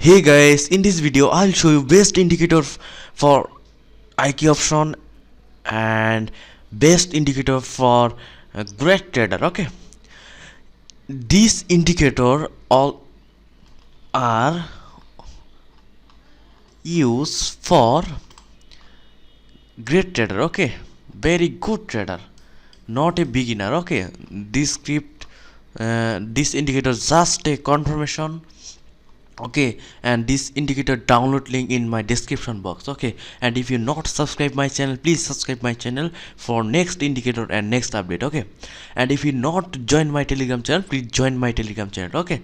Hey guys, in this video I'll show you best indicator for IQ option and best indicator for great trader. Okay, these indicator all are used for great trader. Okay, very good trader, not a beginner. Okay, this script this indicator just a confirmation. Okay, and this indicator download link in my description box. Okay, and if you not subscribe my channel, please subscribe my channel for next indicator and next update. Okay, and if you not join my telegram channel, please join my telegram channel. Okay,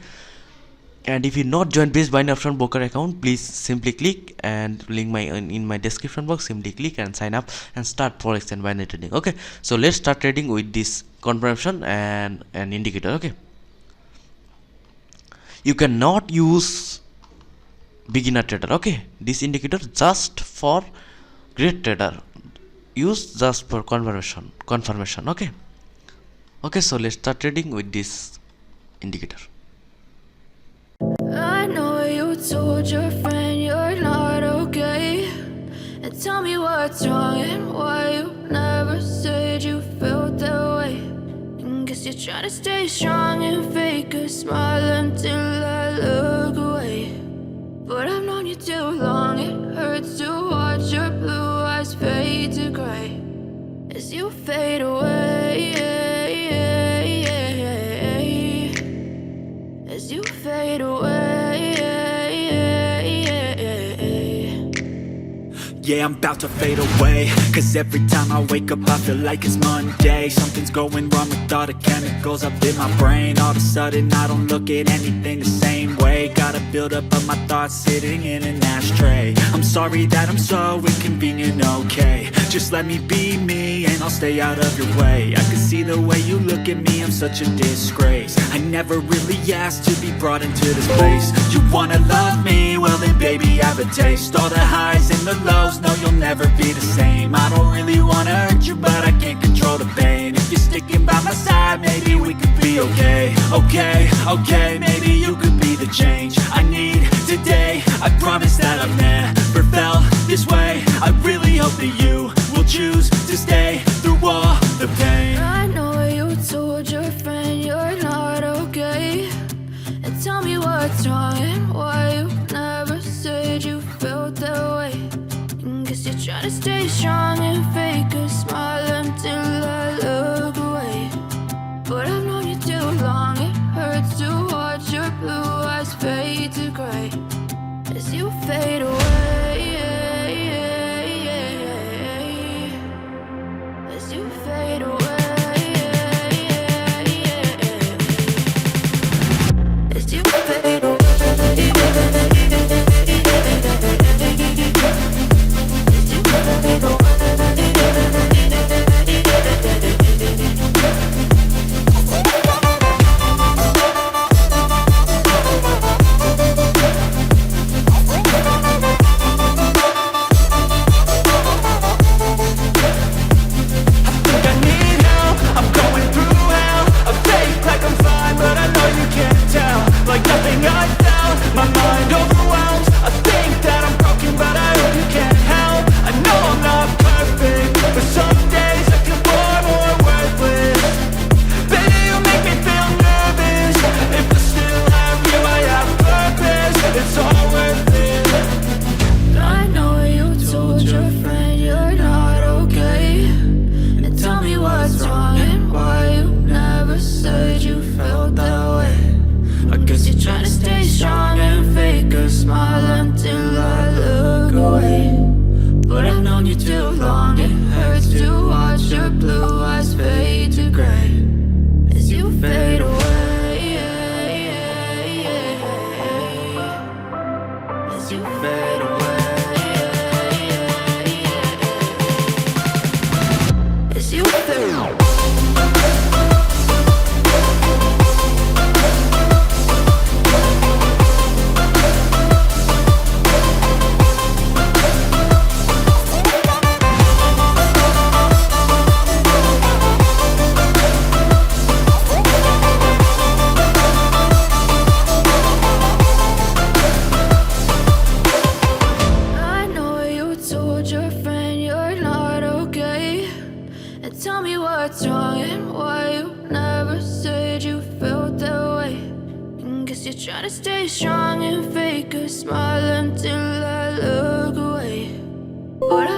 and if you not join base binary option broker account, please simply click and link my in my description box. Simply click and sign up and start forex and binary trading. Okay, so let's start trading with this confirmation and an indicator. Okay, you cannot use beginner trader. Okay, this indicator just for great trader, use just for confirmation. Okay, so let's start trading with this indicator. I know you told your friend you're not okay, and tell me what's wrong and why you never said you felt that way. And guess you're trying to stay strong and fake a smile until I look away. But I've known you too long, it hurts to watch your blue eyes fade to gray as you fade away, as you fade away. Yeah, I'm about to fade away, cause every time I wake up I feel like it's Monday. Something's going wrong with all the chemicals up in my brain. All of a sudden I don't look at anything the same way. Gotta build up of my thoughts sitting in an ashtray. I'm sorry that I'm so inconvenient, okay. Just let me be me and I'll stay out of your way. I can see the way you look at me, I'm such a disgrace. I never really asked to be brought into this place. You wanna love me? Well then baby have a taste. All the highs and the lows, no you'll never be the same. I don't really wanna hurt you but I can't control the pain. If you're sticking by my side, maybe we could be okay. Okay, maybe you could be the change I need today. I promise that I've never felt this way. I really hope that you will choose to stay through all the pain. I know you told your friend you're not okay, and tell me what's wrong and why you never said you felt that way. And guess you're trying to stay strong and fake a smile until I look away. But I've known you too long, it hurts to watch your blue eyes fade to gray as you fade away, as you fade away, as you fade away. tell me what's wrong and why you never said you felt that way. And guess you're trying to stay strong and fake a smile until I look away. But I